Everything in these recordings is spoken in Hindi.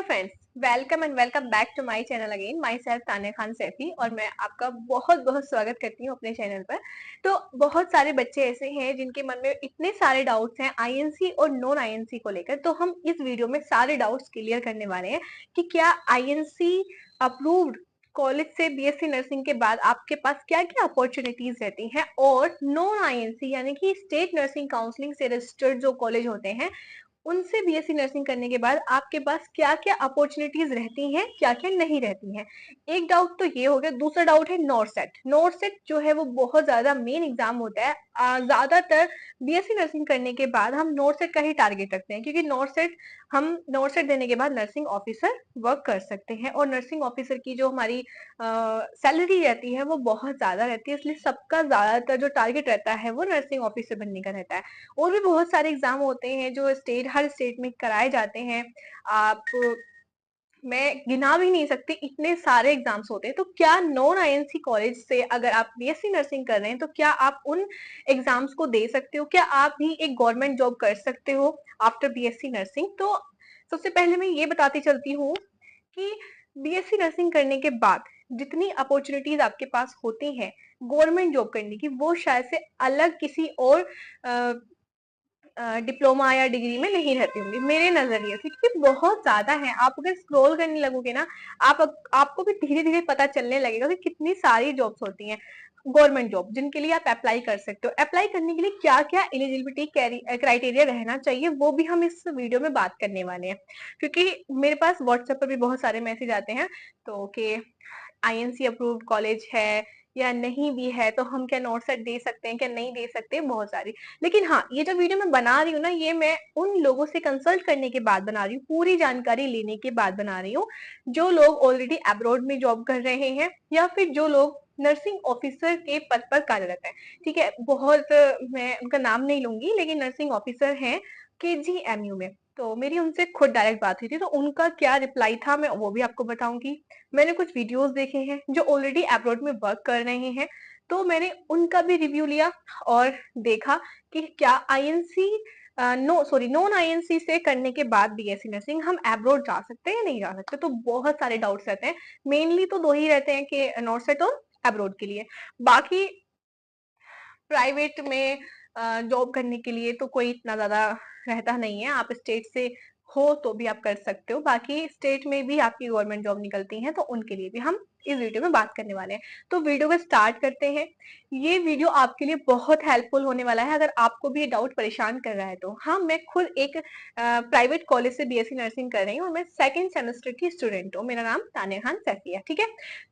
Hello friends, welcome and welcome back to my channel again. Myself Tanya Khan Saifi और मैं आपका बहुत बहुत स्वागत करती हूँ अपने चैनल पर। तो बहुत सारे बच्चे ऐसे हैं जिनके मन में इतने सारे डाउट्स हैं आईएनसी और नॉन आईएनसी को लेकर, तो हम इस वीडियो में सारे डाउट्स क्लियर करने वाले हैं कि क्या आईएनसी अप्रूव्ड कॉलेज से बीएससी नर्सिंग के बाद आपके पास क्या क्या अपॉर्चुनिटीज रहती हैं, और नॉन आईएनसी यानी कि स्टेट नर्सिंग काउंसलिंग से रजिस्टर्ड जो कॉलेज होते हैं उनसे बीएससी नर्सिंग करने के बाद आपके पास क्या क्या अपॉर्चुनिटीज रहती हैं, क्या क्या नहीं रहती हैं। एक डाउट तो ये हो गया। दूसरा डाउट है नॉर्सेट। नॉर्सेट जो है वो बहुत ज्यादा मेन एग्जाम होता है। ज्यादातर बीएससी नर्सिंग करने के बाद हम नॉर्सेट का ही टारगेट रखते हैं, क्योंकि हम नॉर्सेट देने के बाद नर्सिंग ऑफिसर वर्क कर सकते हैं, और नर्सिंग ऑफिसर की जो हमारी सैलरी रहती है वो बहुत ज्यादा रहती है, इसलिए सबका ज्यादातर जो टारगेट रहता है वो नर्सिंग ऑफिसर बनने का रहता है। और भी बहुत सारे एग्जाम होते हैं जो हर स्टेट में कराए जाते हैं। आप मैं गिना भी नहीं सकती, इतने सारे एग्जाम्स होते हैं। तो क्या नॉन आईएनसी कॉलेज से अगर आप बीएससी नर्सिंग कर रहे हैं तो क्या आप उन एग्जाम्स को दे सकते हो? क्या आप भी एक गवर्नमेंट जॉब कर सकते हो आफ्टर बीएससी नर्सिंग? तो सबसे पहले मैं ये बताती चलती हूँ कि बीएससी नर्सिंग करने के बाद जितनी अपॉर्चुनिटीज आपके पास होती हैं गवर्नमेंट जॉब करने की, वो शायद से अलग किसी और डिप्लोमा या डिग्री में नहीं रहती होंगी मेरे नजरिए से, क्योंकि बहुत ज्यादा है। आप अगर स्क्रॉल करने लगोगे ना, आपको भी धीरे धीरे पता चलने लगेगा कि कितनी सारी जॉब्स होती हैं गवर्नमेंट जॉब जिनके लिए आप अप्लाई कर सकते हो। अप्लाई करने के लिए क्या क्या एलिजिबिलिटी क्राइटेरिया रहना चाहिए वो भी हम इस वीडियो में बात करने वाले हैं, क्योंकि मेरे पास व्हाट्सएप पर भी बहुत सारे मैसेज आते हैं तो कि आईएनसी अप्रूव्ड कॉलेज है या नहीं भी है, तो हम क्या नॉर्सेट दे सकते हैं क्या नहीं दे सकते, बहुत सारी। लेकिन हाँ, ये जो वीडियो मैं बना रही हूँ ना, ये मैं उन लोगों से कंसल्ट करने के बाद बना रही हूँ, पूरी जानकारी लेने के बाद बना रही हूँ जो लोग ऑलरेडी अब्रॉड में जॉब कर रहे हैं या फिर जो लोग नर्सिंग ऑफिसर के पद पर कार्यरत है। ठीक है, बहुत मैं उनका नाम नहीं लूंगी, लेकिन नर्सिंग ऑफिसर हैं केजीएमयू में। तो मेरी उनसे खुद डायरेक्ट बात हुई थी, तो उनका क्या रिप्लाई था मैं वो भी आपको बताऊंगी। मैंने कुछ वीडियोस देखे हैं जो ऑलरेडी अब्रॉड में वर्क कर रहे हैं, तो मैंने उनका भी रिव्यू लिया और देखा कि क्या आईएनसी नॉन आईएनसी से करने के बाद बीएससी नर्सिंग हम अब्रॉड जा सकते हैं या नहीं जा सकते। तो बहुत सारे डाउट्स रहते हैं, मेनली तो दो ही रहते हैं कि नॉर्सेट और अब्रॉड के लिए। बाकी प्राइवेट में जॉब करने के लिए तो कोई इतना ज्यादा रहता नहीं है, आप स्टेट से हो तो भी आप कर सकते हो, बाकी स्टेट में भी आपकी गवर्नमेंट जॉब निकलती हैं तो उनके लिए भी हम इस वीडियो में बात करने वाले हैं। तो वीडियो को स्टार्ट करते हैं। ये वीडियो आपके लिए बहुत हेल्पफुल होने वाला है अगर आपको भी ये डाउट परेशान कर रहा है तो। हाँ, मैं खुद एक प्राइवेट कॉलेज से बीएससी नर्सिंग कर रही हूँ और मैं सेकंड सेमेस्टर की स्टूडेंट हूँ। मेरा नाम तान्या खान सैफी है। ठीक है,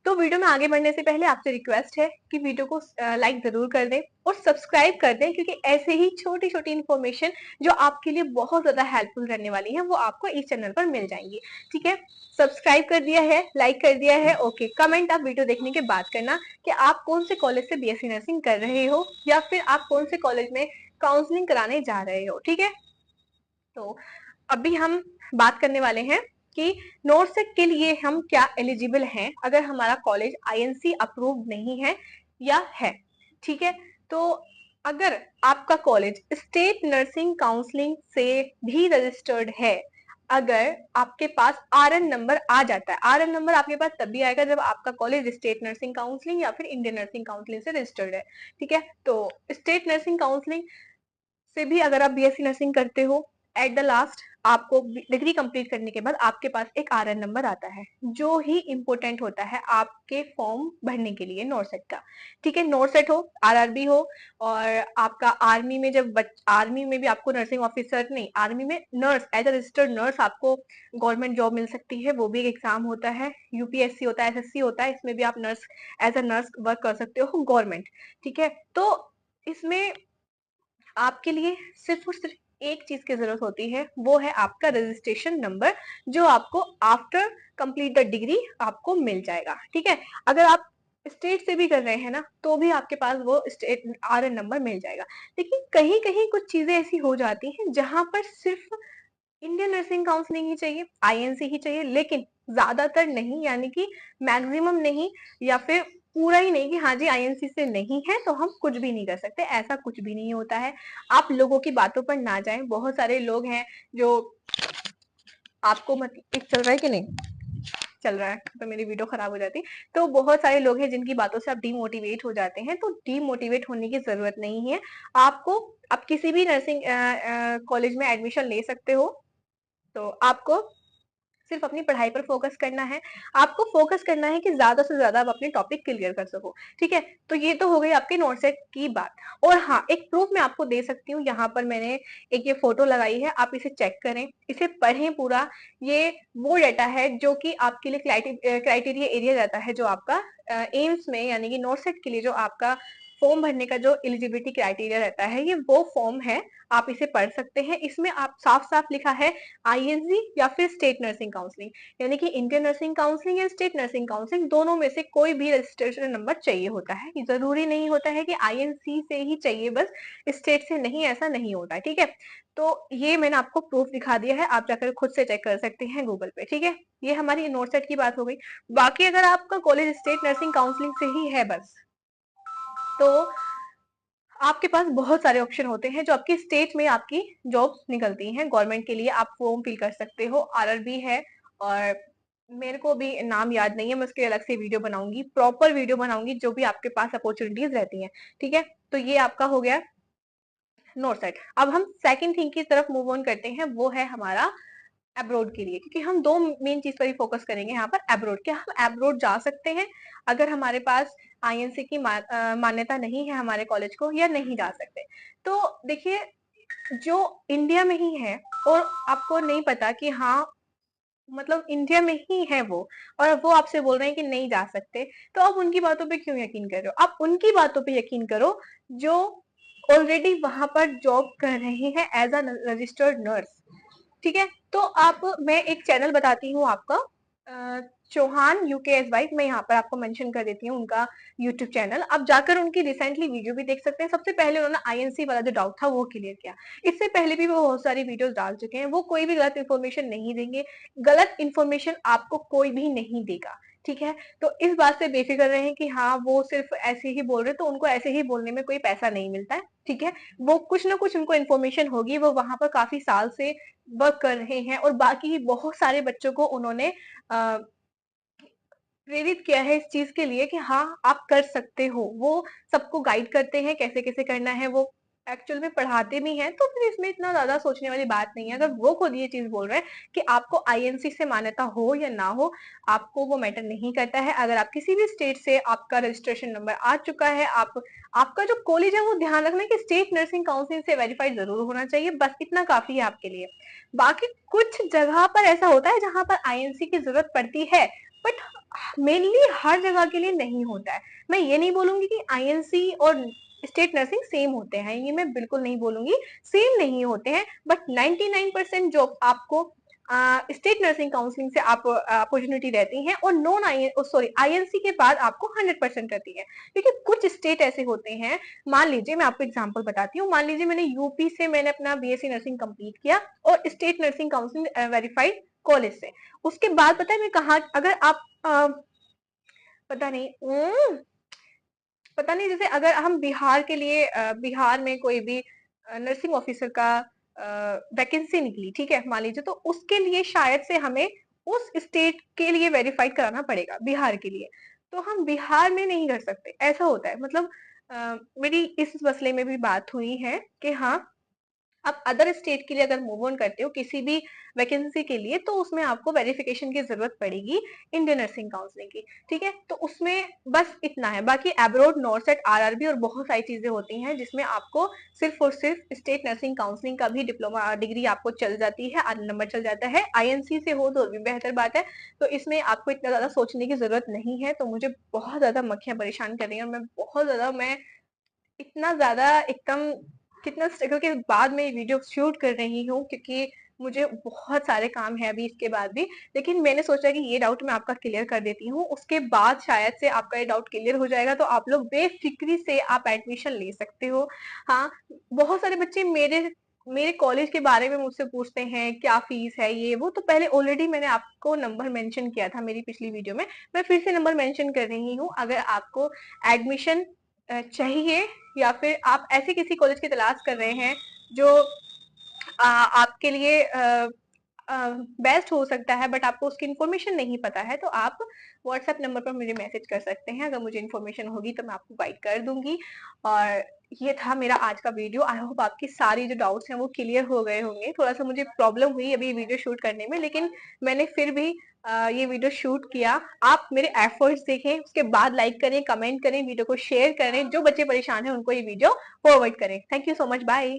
तो वीडियो में आगे बढ़ने से पहले आपसे रिक्वेस्ट है कि वीडियो को लाइक जरूर कर दें और सब्सक्राइब कर दें, क्योंकि ऐसे ही छोटी छोटी इन्फॉर्मेशन जो आपके लिए बहुत ज्यादा हेल्पफुल रहने वाली है वो आपको इस चैनल पर मिल जाएंगी। ठीक है, सब्सक्राइब कर दिया है, लाइक कर दिया है, ओके। कमेंट आप वीडियो देखने के बाद करना कि आप कौन से कॉलेज से बीएससी नर्सिंग कर रहे हो या फिर आप कौन से कॉलेज में काउंसलिंग कराने जा रहे हो। ठीक है, तो अभी हम बात करने वाले हैं कि नॉर्सेट के लिए हम क्या एलिजिबल हैं अगर हमारा कॉलेज आईएनसी अप्रूव्ड नहीं है या है। ठीक है, तो अगर आपका कॉलेज स्टेट नर्सिंग काउंसलिंग से भी रजिस्टर्ड है, अगर आपके पास आरएन नंबर आ जाता है, आरएन नंबर आपके पास तभी आएगा जब आपका कॉलेज स्टेट नर्सिंग काउंसलिंग या फिर इंडियन नर्सिंग काउंसलिंग से रजिस्टर्ड है। ठीक है, तो स्टेट नर्सिंग काउंसलिंग से भी अगर आप बीएससी नर्सिंग करते हो, एट द लास्ट आपको डिग्री कंप्लीट करने के बाद आपके पास एक आरएन नंबर आता है, जो ही इंपॉर्टेंट होता है आपके फॉर्म भरने के लिए नॉर्सेट का। ठीक है, नॉर्सेट हो, आरआरबी हो, और आपका आर्मी में जब आर्मी में भी आपको नर्सिंग ऑफिसर नहीं, आर्मी में nurse as a registered nurse आपको गवर्नमेंट जॉब मिल सकती है, वो भी एक एग्जाम होता है। यूपीएससी होता है, एसएससी होता है, इसमें भी आप nurse as a nurse work कर सकते हो गवर्नमेंट। ठीक है, तो इसमें आपके लिए सिर्फ और सिर्फ एक चीज की जरूरत होती है, वो है आपका रजिस्ट्रेशन नंबर, जो आपको आफ्टर कंप्लीट द डिग्री आपको मिल जाएगा। ठीक है, अगर आप स्टेट से भी कर रहे हैं ना तो भी आपके पास वो स्टेट आरएन नंबर मिल जाएगा। लेकिन कहीं कहीं कुछ चीजें ऐसी हो जाती हैं जहां पर सिर्फ इंडियन नर्सिंग काउंसलिंग ही चाहिए, आईएनसी ही चाहिए, लेकिन ज्यादातर नहीं, यानी कि मैक्सिमम नहीं, या फिर पूरा ही नहीं कि हाँ जी आईएनसी से नहीं है तो हम कुछ भी नहीं कर सकते, ऐसा कुछ भी नहीं होता है। आप लोगों की बातों पर ना जाएं, बहुत सारे लोग हैं जो आपको मतलब एक चल रहा है कि नहीं चल रहा है तो मेरी वीडियो खराब हो जाती। तो बहुत सारे लोग हैं जिनकी बातों से आप डीमोटिवेट हो जाते हैं, तो डीमोटिवेट होने की जरूरत नहीं है। आपको आप किसी भी नर्सिंग कॉलेज में एडमिशन ले सकते हो। तो आपको सिर्फ अपनी पढ़ाई पर फोकस करना है। आपको फोकस करना है कि ज्यादा से ज्यादा आप अपने टॉपिक क्लियर कर सको। ठीक है, तो ये तो हो गई आपके नोट सेट की बात। और हाँ, एक प्रूफ मैं आपको दे सकती हूँ, यहाँ पर मैंने एक ये फोटो लगाई है, आप इसे चेक करें, इसे पढ़ें पूरा। ये वो डेटा है जो कि आपके लिए क्राइटेरिया एरिया रहता है, जो आपका एम्स में यानी कि नोट सेट के लिए जो आपका फॉर्म भरने का जो एलिजिबिलिटी क्राइटेरिया रहता है, ये वो फॉर्म है। आप इसे पढ़ सकते हैं। इसमें आप साफ साफ लिखा है आईएनसी या फिर स्टेट नर्सिंग काउंसलिंग, यानी कि इंडियन नर्सिंग काउंसलिंग या स्टेट नर्सिंग काउंसलिंग, दोनों में से कोई भी रजिस्ट्रेशन नंबर चाहिए होता है। जरूरी नहीं होता है कि आईएनसी से ही चाहिए बस, स्टेट से नहीं, ऐसा नहीं होता है। ठीक है, तो ये मैंने आपको प्रूफ दिखा दिया है, आप जाकर खुद से चेक कर सकते हैं गूगल पे। ठीक है, ये हमारी नोट सेट की बात हो गई। बाकी अगर आपका कॉलेज स्टेट नर्सिंग काउंसलिंग से ही है बस, तो आपके पास बहुत सारे ऑप्शन होते हैं जो आपकी स्टेट में आपकी जॉब्स निकलती हैं गवर्नमेंट के लिए। आप फॉर्म फिल कर सकते हो, आरआरबी है, और मेरे को भी नाम याद नहीं है, मैं उसके अलग से वीडियो बनाऊंगी, प्रॉपर वीडियो बनाऊंगी, जो भी आपके पास अपॉर्चुनिटीज रहती हैं। ठीक है, तो ये आपका हो गया नोट सेट। अब हम सेकंड थिंग की तरफ मूव ऑन करते हैं, वो है हमारा अब्रोड के लिए, क्योंकि हम दो मेन चीज पर ही फोकस करेंगे यहाँ पर। अब्रोड, क्या हम अब्रोड जा सकते हैं अगर हमारे पास आईएनसी की मान्यता नहीं है हमारे कॉलेज को, या नहीं जा सकते? तो देखिए, जो इंडिया में ही है और आपको नहीं पता कि हाँ, मतलब इंडिया में ही है वो, और वो आपसे बोल रहे हैं कि नहीं जा सकते, तो आप उनकी बातों पे क्यों यकीन कर रहे हो? आप उनकी बातों पे यकीन करो जो ऑलरेडी वहां पर जॉब कर रहे हैं एज अ रजिस्टर्ड नर्स। ठीक है, तो आप, मैं एक चैनल बताती हूँ आपका, चौहान यूकेएस वाइफ, मैं यहाँ पर आपको मेंशन कर देती हूँ उनका यूट्यूब चैनल। आप जाकर उनकी रिसेंटली वीडियो भी देख सकते हैं। सबसे पहले उन्होंने आईएनसी वाला जो डाउट था वो क्लियर किया। इससे पहले भी वो बहुत सारी वीडियोस डाल चुके हैं, वो कोई भी गलत इन्फॉर्मेशन नहीं देंगे। गलत इन्फॉर्मेशन आपको कोई भी नहीं देगा। ठीक है, तो इस बात से बेफिक्र रहें कि हाँ, वो सिर्फ ऐसे ही बोल रहे, तो उनको ऐसे ही बोलने में कोई पैसा नहीं मिलता है। ठीक है, वो कुछ ना कुछ उनको इन्फॉर्मेशन होगी, वो वहां पर काफी साल से वर्क कर रहे हैं, और बाकी बहुत सारे बच्चों को उन्होंने प्रेरित किया है इस चीज के लिए कि हाँ, आप कर सकते हो। वो सबको गाइड करते हैं कैसे कैसे करना है, वो एक्चुअल में पढ़ाते भी हैं। तो फिर इसमें इतना ज्यादा सोचने वाली बात नहीं है। अगर वो खुद ये चीज बोल रहे हैं कि आपको आईएनसी से मान्यता हो या ना हो, आपको वो मैटर नहीं करता है। अगर आप किसी भी स्टेट से, आपका रजिस्ट्रेशन नंबर आ चुका है, आप, आपका जो कॉलेज है वो ध्यान रखना कि स्टेट नर्सिंग काउंसिल से वेरीफाइड जरूर होना चाहिए, बस इतना काफी है आपके लिए। बाकी कुछ जगह पर ऐसा होता है जहां पर आईएनसी की जरूरत पड़ती है, बट मेनली हर जगह के लिए नहीं होता है। मैं ये नहीं बोलूंगी कि आईएनसी और स्टेट नर्सिंग सेम होते हैं, ये मैं बिल्कुल नहीं बोलूंगी, सेम नहीं होते हैं। बट 99% जॉब आपको स्टेट नर्सिंग काउंसलिंग से आप अपॉर्चुनिटी रहती हैं, और नॉन आई सॉरी आईएनसी के बाद आपको 100% रहती है। क्योंकि कुछ स्टेट ऐसे होते हैं, मान लीजिए मैं आपको एग्जांपल बताती हूँ, मान लीजिए मैंने यूपी से मैंने अपना बीएससी नर्सिंग कंप्लीट किया, और state nursing council verified college से, उसके बाद पता है मैं कहा, अगर आप पता नहीं पता नहीं, जैसे अगर हम बिहार के लिए बिहार में कोई भी नर्सिंग ऑफिसर का वैकेंसी निकली, ठीक है, मान लीजिए, तो उसके लिए शायद से हमें उस स्टेट के लिए वेरीफाइड कराना पड़ेगा बिहार के लिए। तो हम बिहार में नहीं कर सकते, ऐसा होता है। मतलब मेरी इस मसले में भी बात हुई है कि हाँ, आप अदर स्टेट के लिए अगर मूव ऑन करते हो किसी भी वैकेंसी के लिए, तो उसमें आपको वेरिफिकेशन की जरूरत पड़ेगी इंडियन नर्सिंग काउंसलिंग की। ठीक है, तो उसमें बस इतना है। बाकी एब्रोड, नॉर्सेट, आरआरबी और बहुत सारी चीजें होती हैं जिसमें आपको सिर्फ और सिर्फ स्टेट नर्सिंग काउंसलिंग का भी डिप्लोमा डिग्री आपको चल जाती है, नंबर चल जाता है। आईएनसी से हो तो भी बेहतर बात है। तो इसमें आपको इतना ज्यादा सोचने की जरूरत नहीं है। तो मुझे बहुत ज्यादा मक्खियां परेशान कर रही हैं, और मैं बहुत ज्यादा, मैं इतना ज्यादा एकदम कितना स्ट्रगल के बाद में वीडियो शूट कर रही हूँ, क्योंकि मुझे बहुत सारे काम है अभी इसके बाद भी। लेकिन मैंने सोचा कि ये डाउट मैं आपका क्लियर कर देती हूँ, उसके बाद शायद से आपका ये डाउट क्लियर हो जाएगा, तो आप लोग बेफिक्री से आप एडमिशन ले सकते हो। हाँ, बहुत सारे बच्चे मेरे मेरे कॉलेज के बारे में मुझसे पूछते हैं क्या फीस है, ये वो। तो पहले ऑलरेडी मैंने आपको नंबर मेंशन किया था मेरी पिछली वीडियो में, मैं फिर से नंबर मेंशन कर रही हूँ। अगर आपको एडमिशन चाहिए, या फिर आप ऐसे किसी कॉलेज की तलाश कर रहे हैं जो आपके लिए बेस्ट हो सकता है, बट आपको उसकी इन्फॉर्मेशन नहीं पता है, तो आप व्हाट्सएप नंबर पर मुझे मैसेज कर सकते हैं। अगर मुझे इन्फॉर्मेशन होगी तो मैं आपको गाइड कर दूंगी। और ये था मेरा आज का वीडियो। आई होप आपकी सारी जो डाउट्स हैं वो क्लियर हो गए होंगे। थोड़ा सा मुझे प्रॉब्लम हुई अभी वीडियो शूट करने में, लेकिन मैंने फिर भी ये वीडियो शूट किया। आप मेरे एफर्ट्स देखें, उसके बाद लाइक करें, कमेंट करें, वीडियो को शेयर करें, जो बच्चे परेशान हैं उनको ये वीडियो फॉरवर्ड करें। Thank you so much, bye.